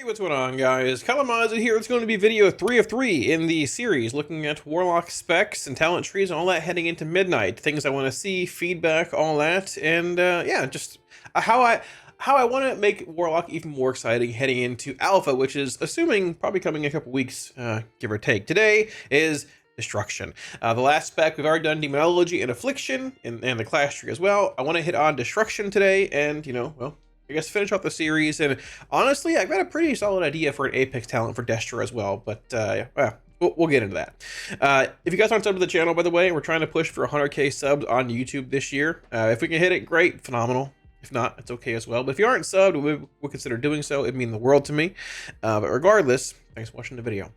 Hey, what's going on, guys? Kalamazi here. It's going to be video 3 of 3 in the series, looking at Warlock specs and talent trees and all that heading into midnight. Things I want to see, feedback, all that, and yeah, just how I want to make Warlock even more exciting heading into Alpha, which is assuming probably coming in a couple weeks, give or take. Today is Destruction. The last spec, we've already done Demonology and Affliction, and the class tree as well. I want to hit on Destruction today, and, well, I guess finish off the series. And honestly, I've got a pretty solid idea for an Apex talent for Destro as well, but yeah, we'll get into that. If you guys aren't subbed to the channel, by the way, we're trying to push for 100k subs on YouTube this year. If we can hit it, great, phenomenal. If not, it's okay as well. But if you aren't subbed, we'll consider doing so. It'd mean the world to me. But regardless, thanks for watching the video.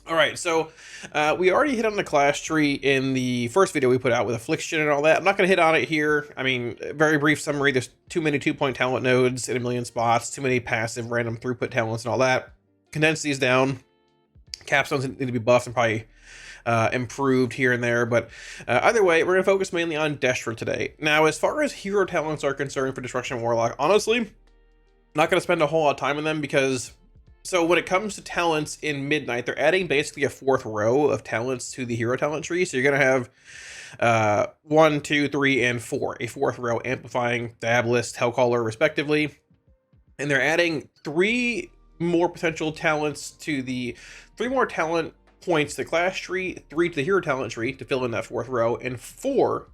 All right, so we already hit on the class tree in the first video we put out with Affliction and all that. I'm not going to hit on it here. I mean, very brief summary. There's too many 2-point talent nodes in a million spots, too many passive random throughput talents and all that. Condense these down. Capstones need to be buffed and probably improved here and there. But either way, we're going to focus mainly on Destro today. Now, as far as hero talents are concerned for Destruction Warlock, honestly, I'm not going to spend a whole lot of time on them because... So when it comes to talents in Midnight, they're adding basically a fourth row of talents to the hero talent tree. So you're going to have 1, 2, 3, and 4. A fourth row amplifying Dablist, Hellcaller, respectively. And they're adding 3 more potential talents to the... 3 more talent points to the class tree, 3 to the hero talent tree to fill in that fourth row, and 4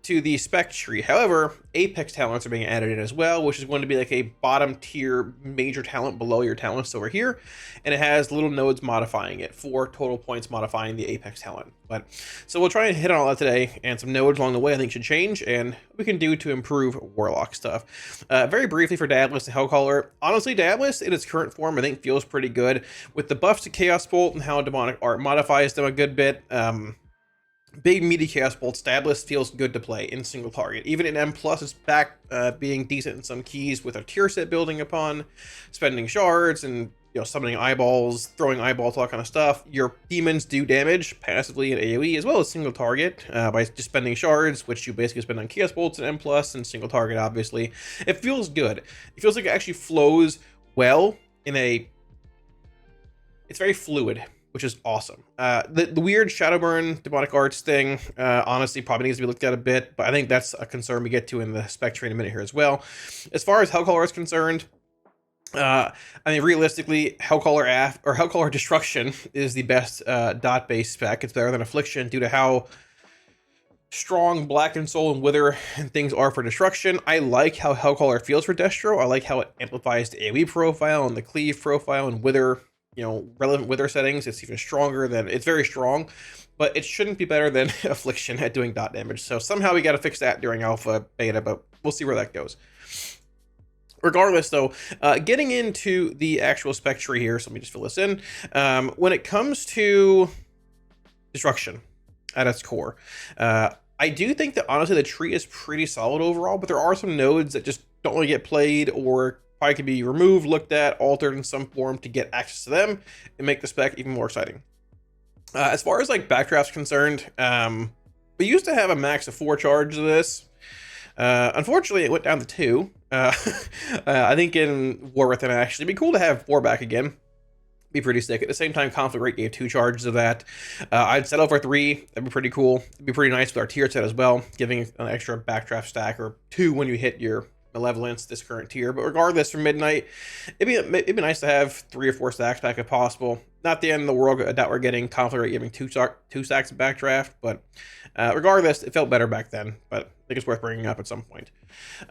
to the spec tree. However, Apex talents are being added in as well, which is going to be like a bottom tier major talent below your talents over here, and it has little nodes modifying it, 4 total points modifying the Apex talent. But so we'll try and hit on all that today, and some nodes along the way I think should change, and what we can do to improve Warlock stuff. Very briefly for Dablist and Hellcaller, honestly, Dablist in its current form I think feels pretty good with the buffs to Chaos Bolt and how Demonic Art modifies them a good bit. Big meaty Chaos Bolt Dablist feels good to play in single target. Even in M+, it's back being decent in some keys with a tier set building upon spending shards and summoning eyeballs, throwing eyeballs, all that kind of stuff. Your demons do damage passively in AoE as well as single target by just spending shards, which you basically spend on Chaos Bolts and M+, and single target, obviously. It feels good. It feels like it actually flows well in a... It's very fluid, which is awesome. The weird Shadowburn Demonic Arts thing, honestly, probably needs to be looked at a bit, but I think that's a concern we get to in the spec tree in a minute here as well. As far as Hellcaller is concerned, I mean, realistically, Hellcaller Destruction is the best dot-based spec. It's better than Affliction due to how strong Blackened Soul and Wither and things are for Destruction. I like how Hellcaller feels for Destro. I like how it amplifies the AoE profile and the cleave profile and Wither, relevant Wither settings. It's even stronger than... It's very strong, but it shouldn't be better than Affliction at doing dot damage. So somehow we got to fix that during Alpha, Beta, but we'll see where that goes. Regardless, though, getting into the actual spec tree here, so let me just fill this in. When it comes to Destruction at its core, I do think that, honestly, the tree is pretty solid overall, but there are some nodes that just don't really get played or probably can be removed, looked at, altered in some form to get access to them and make the spec even more exciting. As far as like Backdraft's concerned, we used to have a max of 4 charges of this. Unfortunately, it went down to 2. I think in Warcraft, actually, it'd be cool to have 4 back again. Be pretty sick. At the same time, Conflict Rate gave 2 charges of that. I'd settle for 3. That'd be pretty cool. It'd be pretty nice with our tier set as well, giving an extra Backdraft stack or 2 when you hit your Malevolence, this current tier. But regardless, for Midnight, it'd be nice to have 3 or 4 stacks back if possible. Not the end of the world. I doubt we're getting Conflict Rate giving 2 stacks of Backdraft, but regardless, it felt better back then. But I think it's worth bringing up at some point.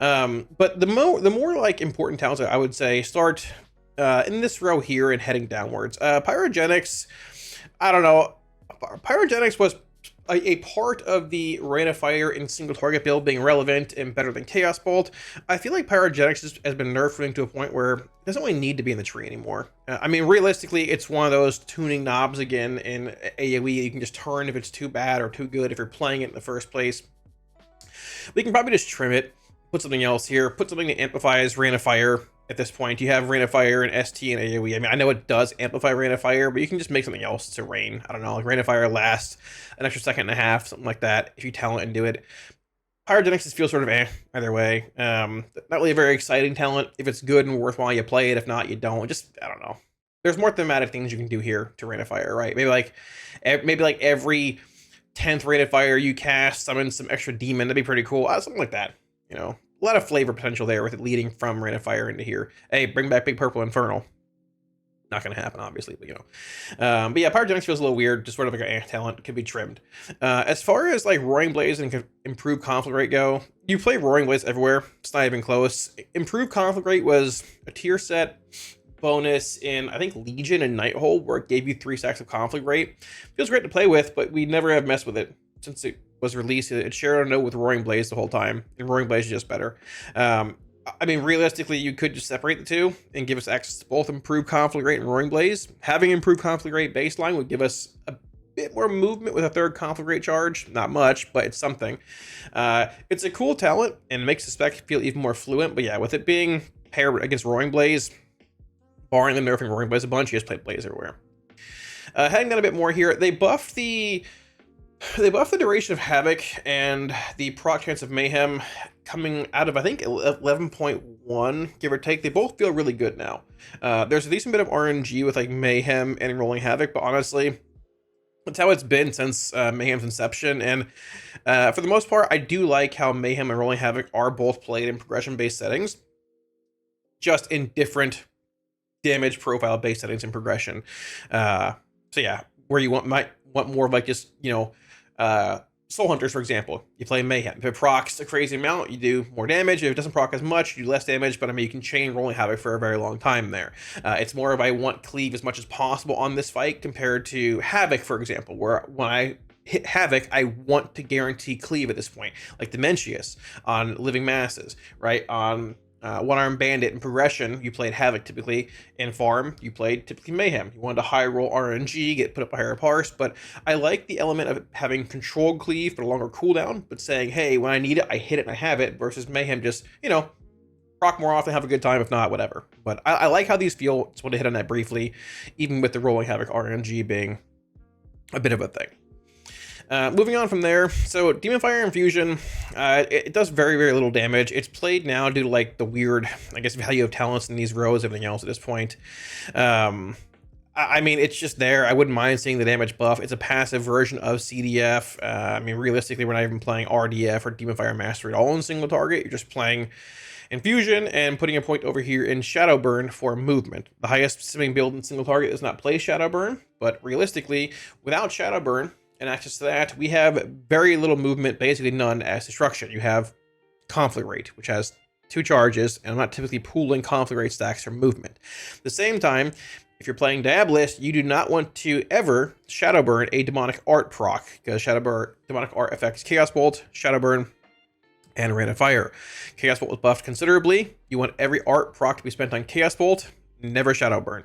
But the more like important talents, I would say, start in this row here and heading downwards. Pyrogenics, I don't know. Pyrogenics was a part of the Rain of Fire and single target build being relevant and better than Chaos Bolt. I feel like Pyrogenics has been nerfed to a point where it doesn't really need to be in the tree anymore. I mean, realistically, it's one of those tuning knobs again in AoE. You can just turn if it's too bad or too good if you're playing it in the first place. We can probably just trim it, put something else here, put something that amplifies Rain of Fire. At this point, you have Rain of Fire and ST and AoE. I mean, I know it does amplify Rain of Fire, but you can just make something else to Rain. I don't know, like Rain of Fire lasts an extra second and a half, something like that, if you talent and do it. Pyrogenics feels sort of either way. Not really a very exciting talent. If it's good and worthwhile, you play it. If not, you don't. Just, I don't know. There's more thematic things you can do here to Rain of Fire, right? Maybe like every 10th Rain of Fire you cast, summon some extra demon. That'd be pretty cool. Something like that. You know, a lot of flavor potential there with it leading from Rain of Fire into here. Hey, bring back Big Purple Infernal. Not going to happen, obviously, but you know. But yeah, Pyrogenics feels a little weird, just sort of like an talent, could be trimmed. As far as like Roaring Blaze and improved conflict rate go, you play Roaring Blaze everywhere. It's not even close. Improved conflict rate was a tier set bonus in, I think, Legion and Nighthold, where it gave you 3 stacks of conflict rate. Feels great to play with, but we never have messed with it since it was released. It shared a note with Roaring Blaze the whole time, and Roaring Blaze is just better. I mean, realistically, you could just separate the two and give us access to both improved conflict rate and Roaring Blaze. Having improved conflict rate baseline would give us a bit more movement with a 3rd conflict rate charge. Not much, but it's something. It's a cool talent and makes the spec feel even more fluent. But yeah, with it being paired against Roaring Blaze, barring them nerfing Roaring Blaze a bunch, you just play Blaze everywhere. Heading down a bit more here, they buffed the duration of Havoc and the proc chance of Mayhem coming out of, I think, 11.1, give or take. They both feel really good now. There's a decent bit of RNG with like Mayhem and Rolling Havoc, but honestly, that's how it's been since Mayhem's inception. And for the most part, I do like how Mayhem and Rolling Havoc are both played in progression-based settings, just in different damage profile based settings and progression. So yeah, where you might want more of like just, you know, Soul Hunters, for example, you play Mayhem. If it procs a crazy amount, you do more damage. If it doesn't proc as much, you do less damage, but I mean, you can chain Rolling Havoc for a very long time there. It's more of I want cleave as much as possible on this fight compared to Havoc, for example, where when I hit Havoc, I want to guarantee cleave at this point, like Dementius on Living Masses, right? On One Armed Bandit in progression, you played Havoc typically. In farm, you played typically Mayhem. You wanted to high roll RNG, get put up a higher parse, but I like the element of having controlled cleave but a longer cooldown, but saying, hey, when I need it, I hit it and I have it, versus Mayhem just, you know, proc more often, have a good time, if not, whatever. But I like how these feel. Just want to hit on that briefly, even with the Rolling Havoc RNG being a bit of a thing. Moving on from there, so Demon Fire Infusion, it does very, very little damage. It's played now due to like the weird, I guess, value of talents in these rows, everything else at this point. I mean, it's just there. I wouldn't mind seeing the damage buff. It's a passive version of CDF. I mean, realistically, we're not even playing RDF or Demon Fire Mastery at all in single target. You're just playing Infusion and putting a point over here in Shadowburn for movement. The highest simming build in single target does not play Shadowburn, but realistically, without Shadowburn and access to that, we have very little movement, basically none, as Destruction. You have conflict rate, which has 2 charges, and I'm not typically pooling conflict rate stacks for movement. At the same time, if you're playing Diabolist, you do not want to ever Shadowburn a Demonic Art proc, because Demonic Art affects Chaos Bolt, Shadowburn, and Rain of Fire. Chaos Bolt was buffed considerably. You want every art proc to be spent on Chaos Bolt, never Shadowburn.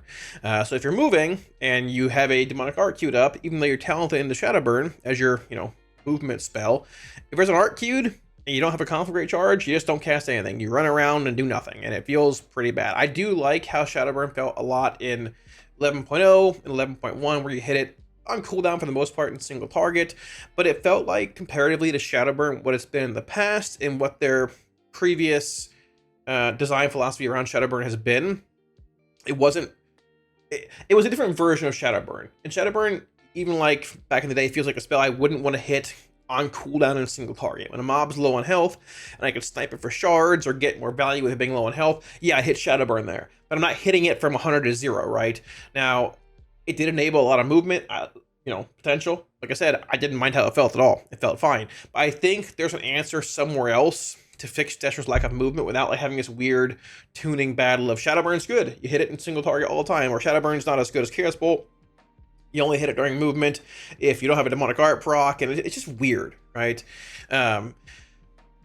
So if you're moving and you have a Demonic Art queued up, even though you're talented in the Shadowburn as your, you know, movement spell, if there's an art queued and you don't have a conflict rate charge, you just don't cast anything. You run around and do nothing, and it feels pretty bad. I do like how Shadowburn felt a lot in 11.0 and 11.1, where you hit it on cooldown for the most part in single target, but it felt like, comparatively to Shadowburn, what it's been in the past and what their previous design philosophy around Shadowburn has been, it was a different version of Shadowburn. And Shadowburn, even like back in the day, feels like a spell I wouldn't want to hit on cooldown in a single target. When a mob's low on health and I can snipe it for shards or get more value with it being low on health, yeah, I hit Shadowburn there, but I'm not hitting it from 100 to 0, right? Now, it did enable a lot of movement, you know, potential. Like I said, I didn't mind how it felt at all. It felt fine. But I think there's an answer somewhere else to fix Destru's lack of movement without like having this weird tuning battle of Shadowburn's good, you hit it in single target all the time, or Shadowburn's not as good as Chaos Bolt, you only hit it during movement if you don't have a Demonic Art proc, and it's just weird, right?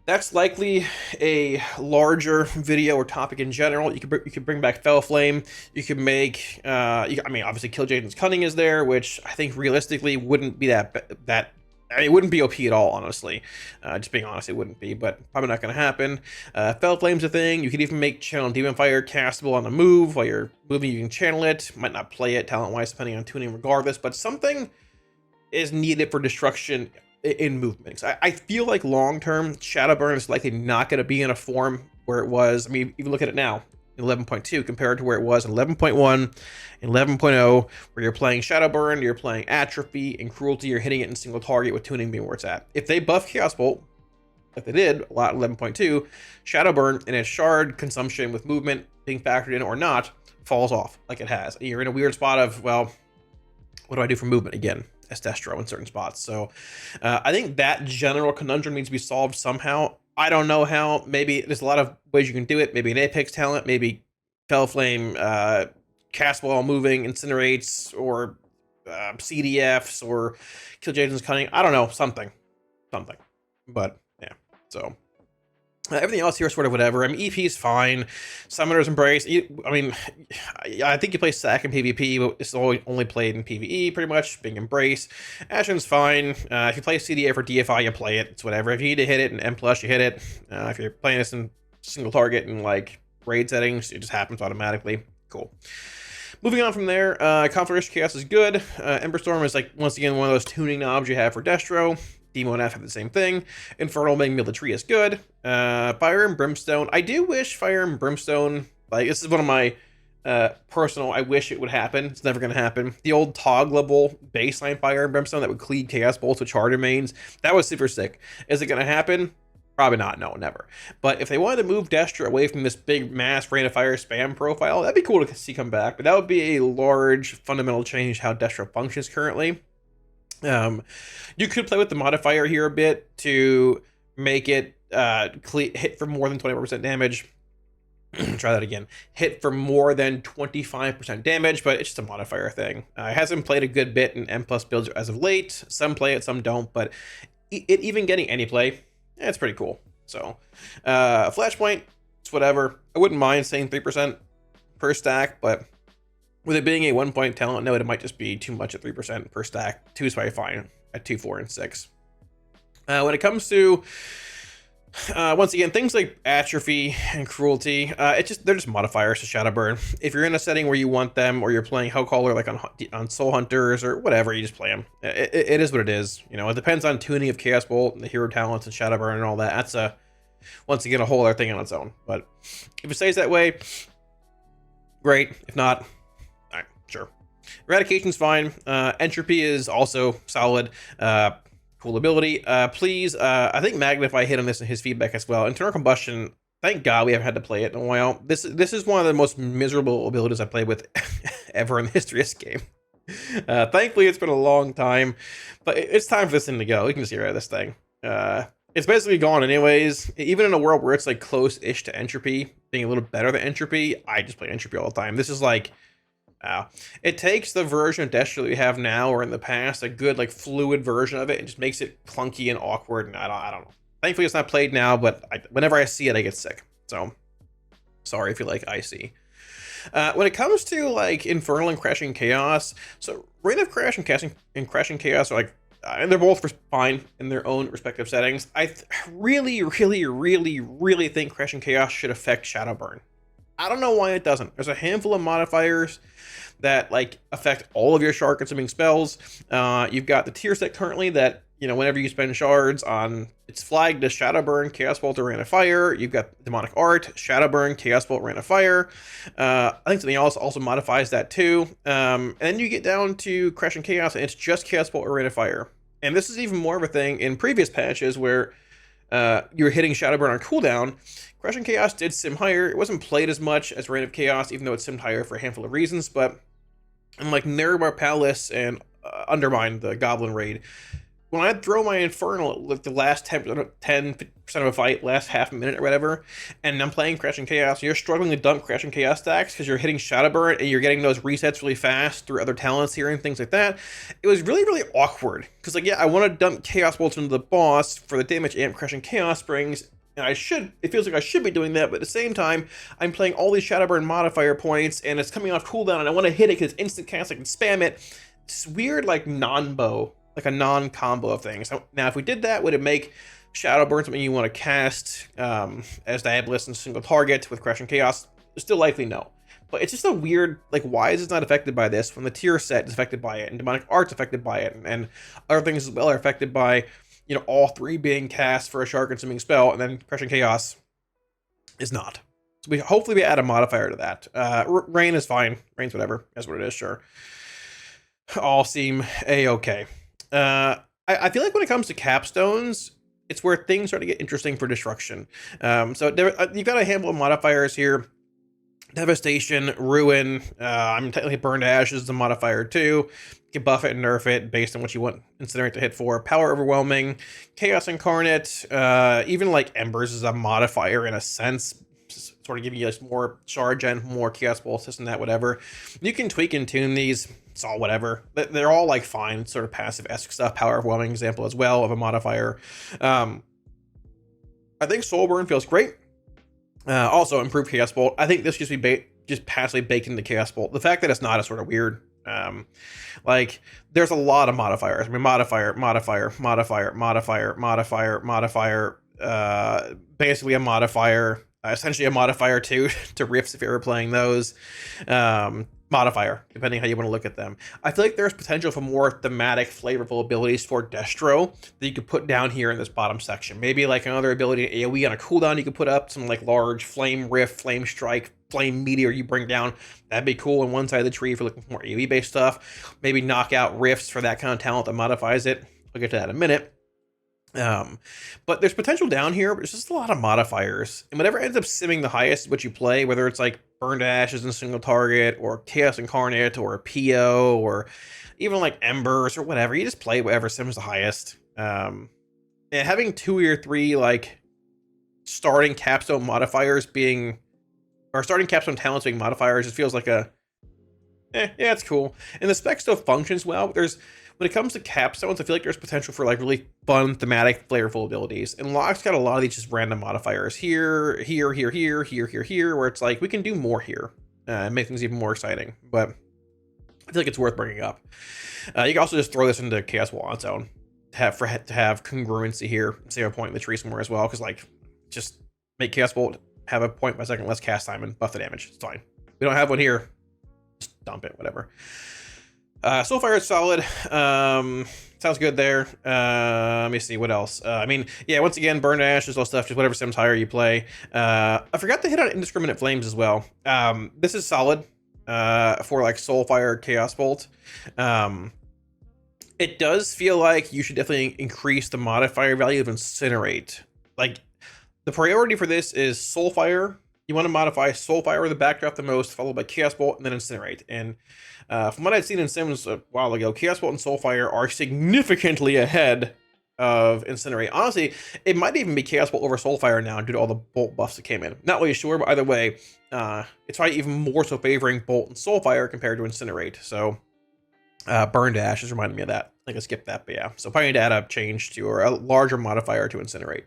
That's likely a larger video or topic in general. You could bring back Fell Flame. You could make, I mean, obviously Kill Jaden's Cunning is there, which I think realistically wouldn't be that. I mean, it wouldn't be OP at all, honestly. Just being honest, it wouldn't be, but probably not going to happen. Fell Flame's a thing. You could even make Channel Demon Fire castable on the move. While you're moving, you can channel it. Might not play it talent-wise, depending on tuning regardless, but something is needed for Destruction in movements. I feel like long term, Shadowburn is likely not going to be in a form where it was. I mean, even look at it now in 11.2 compared to where it was in 11.1 and 11.0, where you're playing Shadowburn, you're playing Atrophy and Cruelty, you're hitting it in single target with tuning being where it's at. If they buff Chaos Bolt, like they did a lot in 11.2, Shadowburn and its shard consumption with movement being factored in or not falls off like it has. And you're in a weird spot of, well, what do I do for movement again as Destro in certain spots? So I think that general conundrum needs to be solved somehow. I don't know how. Maybe there's a lot of ways you can do it. Maybe an Apex talent, maybe Fell Flame, cast while moving, incinerates, or CDFs, or Kill Jason's Cunning. I don't know, something. But yeah, so everything else here is sort of whatever. I mean, EP is fine. Summoner's Embrace. I mean, I think you play Sack in PvP, but it's only played in PvE, pretty much, being Embrace. Ashen's fine. If you play CDF or DFI, you play it. It's whatever. If you need to hit it in M+, you hit it. If you're playing this in single target and, like, raid settings, it just happens automatically. Cool. Moving on from there, Conflagration Chaos is good. Emberstorm is, like, once again, one of those tuning knobs you have for Destro. Demo and F have the same thing. Infernal being middle of the tree is good. Fire and Brimstone. I do wish Fire and Brimstone, like, this is one of my personal, I wish it would happen. It's never going to happen. The old toggleable baseline Fire and Brimstone that would cleave Chaos Bolts with Charter Mains, that was super sick. Is it going to happen? Probably not. No, never. But if they wanted to move Destro away from this big mass rain of fire spam profile, that'd be cool to see come back. But that would be a large fundamental change how Destro functions currently. You could play with the modifier here a bit to make it hit for more than 24% damage. Try that again. Hit for more than 25% damage, but it's just a modifier thing. It hasn't played a good bit in M+ builds as of late. Some play it, some don't, but it even getting any play, it's pretty cool. So, Flashpoint, it's whatever. I wouldn't mind saying 3% per stack, but with it being a 1-point talent node, it might just be too much at 3% per stack. 2 is probably fine at 2, 4, and 6. When it comes to, once again, things like Atrophy and Cruelty, they're just modifiers to Shadowburn. If you're in a setting where you want them, or you're playing Hellcaller like on Soul Hunters or whatever, you just play them. It is what it is. You know, it depends on tuning of Chaos Bolt and the hero talents and Shadowburn and all that. That's once again, a whole other thing on its own. But if it stays that way, great. If not, sure. Eradication's fine. Entropy is also solid. Cool ability. Please, I think Magnify hit on this in his feedback as well. Internal Combustion, thank God we haven't had to play it in a while. This is one of the most miserable abilities I played with ever in the history of this game. Thankfully, it's been a long time, but it's time for this thing to go. We can just get rid of this thing. It's basically gone anyways. Even in a world where it's like close-ish to Entropy, being a little better than Entropy, I just play Entropy all the time. This is like, it takes the version of Destro that we have now or in the past, a good like fluid version of it, and just makes it clunky and awkward, and I don't know. Thankfully it's not played now, but whenever I see it, I get sick. So sorry if you like Icy. When it comes to like Infernal and Crashing Chaos, so Reign of Crash and Crashing Chaos are like, and they're both fine in their own respective settings. I really think Crashing Chaos should affect Shadowburn. I don't know why it doesn't. There's a handful of modifiers that like affect all of your shard consuming spells. You've got the tier set currently that, you know, whenever you spend shards on, it's flagged as Shadowburn, Chaos Bolt, or Rain of Fire. You've got Demonic Art, Shadowburn, Chaos Bolt, Rain of Fire. I think something else also modifies that too. And then you get down to Crashing Chaos, and it's just Chaos Bolt or Rain of Fire. And this is even more of a thing in previous patches where you were hitting Shadowburn on cooldown. Crushing Chaos did sim higher. It wasn't played as much as Reign of Chaos, even though it simmed higher for a handful of reasons. But unlike Nerebar Palace and Undermine, the Goblin Raid, when I'd throw my Infernal like the last 10% of a fight, last half a minute or whatever, and I'm playing Crashing Chaos, and you're struggling to dump Crashing Chaos stacks because you're hitting Shadowburn and you're getting those resets really fast through other talents here and things like that, it was really awkward. Because, like, yeah, I want to dump Chaos Bolts into the boss for the damage amp Crashing Chaos brings, and it feels like I should be doing that, but at the same time, I'm playing all these Shadowburn modifier points, and it's coming off cooldown, and I want to hit it because it's instant cast, I can spam it. It's weird, like, non-bow, like a non-combo of things. Now, if we did that, would it make Shadowburn something you want to cast as Diabolist and single target with Crashing Chaos? Still likely no. But it's just a weird, like, why is it not affected by this when the tier set is affected by it, and Demonic Art's affected by it, and other things as well are affected by you know, all three being cast for a Shark consuming spell, and then Crushing Chaos is not. So we hopefully we add a modifier to that. Rain is fine. Rain's whatever. That's what it is. Sure. All seem a-okay. I feel like when it comes to capstones, it's where things start to get interesting for destruction. So you've got a handful of modifiers here. Devastation, Ruin, I'm technically Burned Ashes is a modifier too. You can buff it and nerf it based on what you want Incinerate to hit for. Power Overwhelming, Chaos Incarnate, even like Embers is a modifier in a sense, sort of giving you more charge and more Chaos Bolt, this and that, whatever. You can tweak and tune these, it's all whatever. They're all like fine, sort of passive-esque stuff. Power Overwhelming example as well of a modifier. I think Soulburn feels great. Also, improved Chaos Bolt. I think this should be just passively baked into Chaos Bolt. The fact that it's not is sort of weird. Like, there's a lot of modifiers. I mean, modifier, basically a modifier, essentially a modifier to Rifts if you're ever playing those. Modifier, depending how you want to look at them. I feel like there's potential for more thematic, flavorful abilities for Destro that you could put down here in this bottom section. Maybe like another ability AoE on a cooldown you could put up, some like large Flame Rift, Flame Strike, Flame Meteor you bring down. That'd be cool on one side of the tree if you're looking for more AoE based stuff. Maybe knock out Rifts for that kind of talent that modifies it. I'll get to that in a minute. But there's potential down here, but there's just a lot of modifiers, and whatever ends up simming the highest is what you play, whether it's like Burned Ashes in a single target, or Chaos Incarnate, or a PO, or even like Embers or whatever. You just play whatever sims the highest. And having 2 or 3 like starting capstone modifiers being, or starting capstone talents being modifiers, just feels like a yeah, it's cool. And the spec still functions well, but when it comes to capstones, I feel like there's potential for like really fun, thematic, flavorful abilities. And Locke's got a lot of these just random modifiers here, where it's like we can do more here and make things even more exciting. But I feel like it's worth bringing up. You can also just throw this into Chaos Wall on its own to have congruency here, save a point in the tree somewhere as well. Because like just make Chaos Bolt have a point per second less cast time and buff the damage. It's fine. We don't have one here. Just dump it, whatever. Soulfire is solid. Sounds good there. Let me see what else. I mean, yeah, once again, Burned Ashes, all stuff, just whatever sims higher you play. I forgot to hit on Indiscriminate Flames as well. This is solid for like Soulfire, Chaos Bolt. It does feel like you should definitely increase the modifier value of Incinerate. Like, the priority for this is Soulfire. You want to modify Soulfire or the backdraft the most, followed by Chaos Bolt, and then Incinerate. And from what I'd seen in Sims a while ago, Chaos Bolt and Soulfire are significantly ahead of Incinerate. Honestly, it might even be Chaos Bolt over Soulfire now due to all the Bolt buffs that came in. Not really sure, but either way, it's probably even more so favoring Bolt and Soulfire compared to Incinerate. So, Burned Ashes reminded me of that. I think I skipped that, but yeah. So probably need to add a change to, or a larger modifier to Incinerate.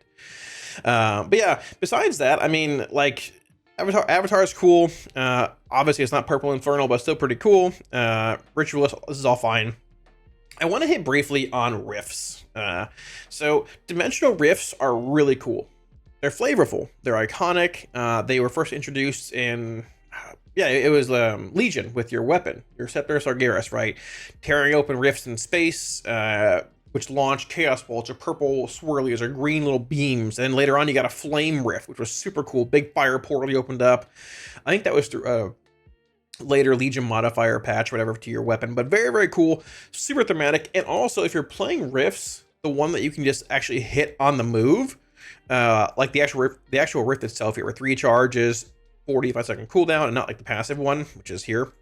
But yeah, besides that, I mean, like, Avatar is cool. Obviously, it's not Purple Infernal, but still pretty cool. Ritualist, this is all fine. I want to hit briefly on Rifts. So, Dimensional Rifts are really cool. They're flavorful. They're iconic. They were first introduced in... yeah, it was Legion with your weapon, your Scepter Sargeras, right? Tearing open rifts in space, which launched Chaos Bolts or purple swirlies or green little beams. And then later on, you got a Flame Rift, which was super cool. Big fire portal you opened up. I think that was through a later Legion modifier patch, whatever, to your weapon. But very, very cool. Super thematic. And also, if you're playing Rifts, the one that you can just actually hit on the move, like the actual Rift itself here, with 3 charges, 45-second cooldown, and not like the passive one, which is here.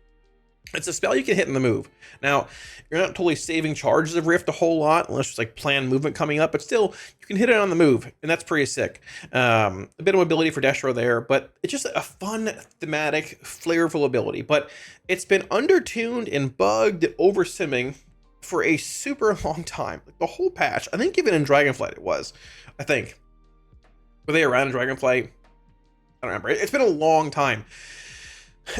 It's a spell you can hit in the move. Now, you're not totally saving charges of Rift a whole lot, unless there's like planned movement coming up, but still, you can hit it on the move, and that's pretty sick. A bit of mobility for Destro there, but it's just a fun, thematic, flavorful ability. But it's been undertuned and bugged and over-simming for a super long time. Like the whole patch. I think even in Dragonflight it was. I think. Were they around in Dragonflight? I don't remember. It's been a long time.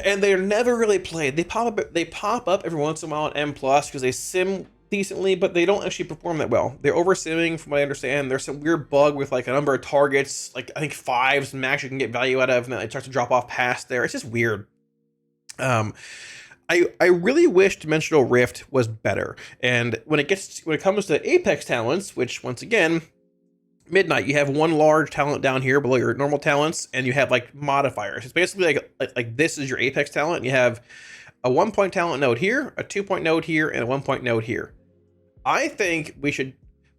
And they're never really played. They pop up every once in a while on M+ because they sim decently, but they don't actually perform that well. They're over simming from what I understand. There's some weird bug with like a number of targets, like I think 5s max you can get value out of, and then it starts to drop off past there. It's just weird. I really wish Dimensional Rift was better. And when it comes to Apex talents, which once again, Midnight, you have one large talent down here below your normal talents, and you have like modifiers. It's basically like this is your Apex talent. You have a 1-point talent node here, a 2-point node here, and a 1-point node here. I think we should,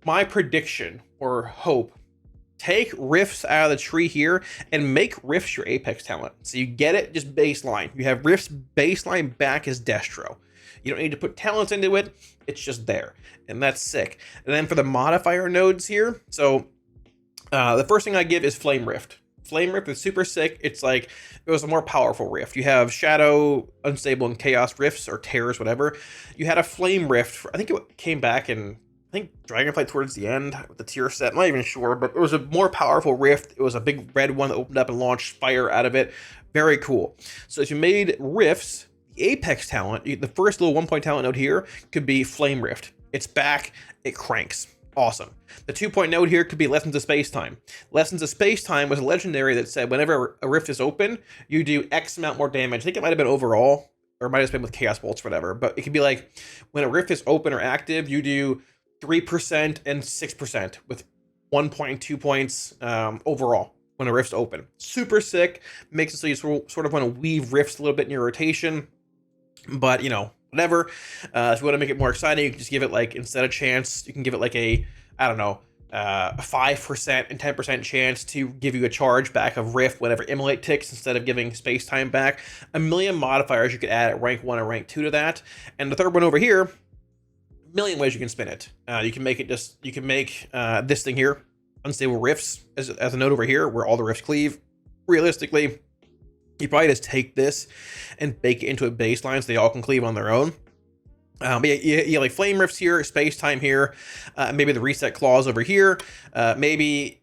my prediction or hope, take Rifts out of the tree here and make Rifts your Apex talent. So you get it just baseline. You have Rifts baseline back as Destro. You don't need to put talents into it. It's just there. And that's sick. And then for the modifier nodes here, so the first thing I give is Flame Rift. Flame Rift is super sick. It's like, it was a more powerful rift. You have Shadow, Unstable, and Chaos Rifts, or Tears, whatever. You had a Flame Rift. I think it came back in, I think, Dragonflight towards the end with the tier set. I'm not even sure, but it was a more powerful rift. It was a big red one that opened up and launched fire out of it. Very cool. So if you made rifts, the Apex talent, the first little 1-point talent node here could be Flame Rift. It's back. It cranks. Awesome. The 2-point node here could be Lessons of Space-Time. Lessons of Space-Time was a legendary that said whenever a rift is open, you do X amount more damage. I think it might have been overall, or it might have been with Chaos Bolts or whatever, but it could be like when a rift is open or active, you do 3% and 6% with 1 point, 2 points overall when a rift's open. Super sick. Makes it so you sort of want to weave rifts a little bit in your rotation, but you know, whatever. If you want to make it more exciting, you can just give it like, instead of chance, you can give it like a, I don't know, 5% and 10% chance to give you a charge back of Rift whenever Immolate ticks instead of giving space time back. A million modifiers you could add at rank 1 or rank 2 to that. And the third one over here, a million ways you can spin it. You can make it just, you can make this thing here, Unstable Rifts, as a node over here where all the rifts cleave. Realistically, you probably just take this and bake it into a baseline so they all can cleave on their own. But yeah, you like Flame Rifts here, Space Time here, maybe the Reset Claws over here, maybe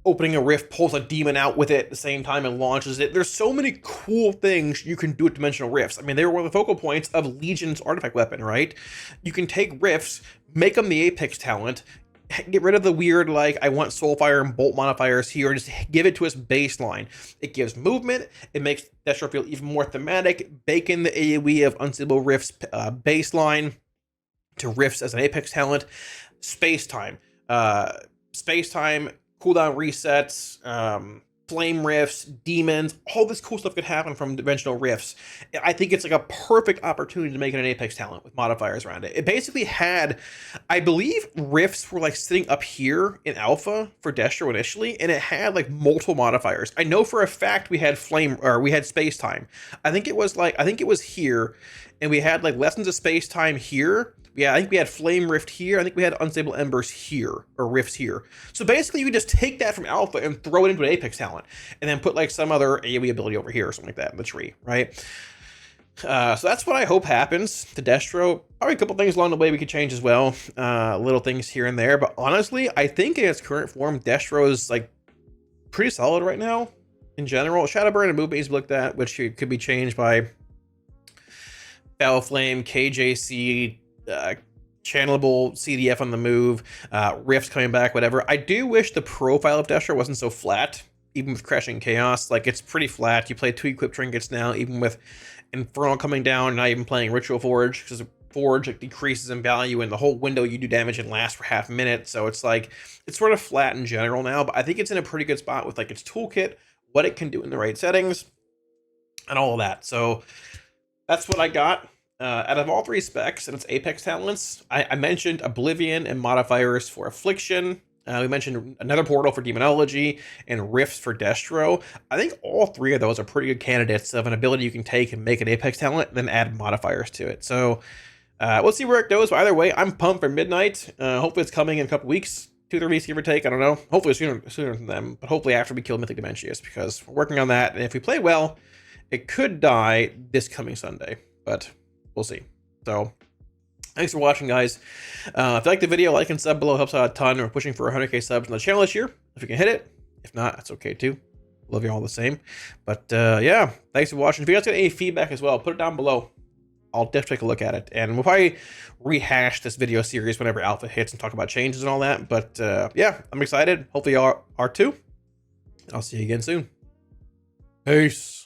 opening a rift pulls a demon out with it at the same time and launches it. There's so many cool things you can do with Dimensional Rifts. I mean, they were one of the focal points of Legion's artifact weapon, right? You can take rifts, make them the Apex talent, get rid of the weird, like, I want Soulfire and Bolt modifiers here, and just give it to us baseline. It gives movement, it makes Destro feel even more thematic, bake in the AoE of Unstable Rifts baseline to Rifts as an Apex talent. Space-time. Space-time, cooldown resets, flame rifts, demons, all this cool stuff could happen from Dimensional Rifts. I think it's like a perfect opportunity to make it an Apex talent with modifiers around it. It basically had, I believe rifts were like sitting up here in alpha for Destro initially, and it had like multiple modifiers. I know for a fact we had space time. I think it was here, and we had like Lessons of Space Time here. Yeah, I think we had Flame Rift here. I think we had Unstable Embers here, or Rifts here. So basically, you just take that from Alpha and throw it into an Apex talent, and then put like some other AoE ability over here or something like that in the tree, right? So that's what I hope happens to Destro. Probably a couple things along the way we could change as well, little things here and there. But honestly, I think in its current form, Destro is like pretty solid right now in general. Shadowburn and movement needs to be looked at, which could be changed by Battle Flame, KJC. Channelable CDF on the move, Rifts coming back, whatever. I do wish the profile of Destro wasn't so flat, even with Crashing Chaos. Like, it's pretty flat. You play 2 equip trinkets now, even with Infernal coming down, not even playing Ritual Forge, because Forge like decreases in value, and the whole window you do damage and lasts for half a minute. So it's like, it's sort of flat in general now, but I think it's in a pretty good spot with like its toolkit, what it can do in the right settings, and all of that. So that's what I got. Out of all 3 specs and its Apex talents, I mentioned Oblivion and modifiers for Affliction. We mentioned another portal for Demonology and Rifts for Destro. I think all 3 of those are pretty good candidates of an ability you can take and make an Apex talent, and then add modifiers to it. So we'll see where it goes. But either way, I'm pumped for Midnight. Hopefully it's coming in a couple weeks, 2-3 weeks, give or take. I don't know. Hopefully sooner than them, but hopefully after we kill Mythic Dementius, because we're working on that. And if we play well, it could die this coming Sunday, but we'll see. So thanks for watching, guys. If you like the video, like and sub below helps out a ton. We're pushing for 100k subs on the channel this year. If you can hit it, if not, that's okay too. Love you all the same. But yeah, thanks for watching. If you guys got any feedback as well, put it down below. I'll definitely take a look at it, and we'll probably rehash this video series whenever alpha hits and talk about changes and all that. But yeah, I'm excited. Hopefully y'all are too. I'll see you again soon. Peace.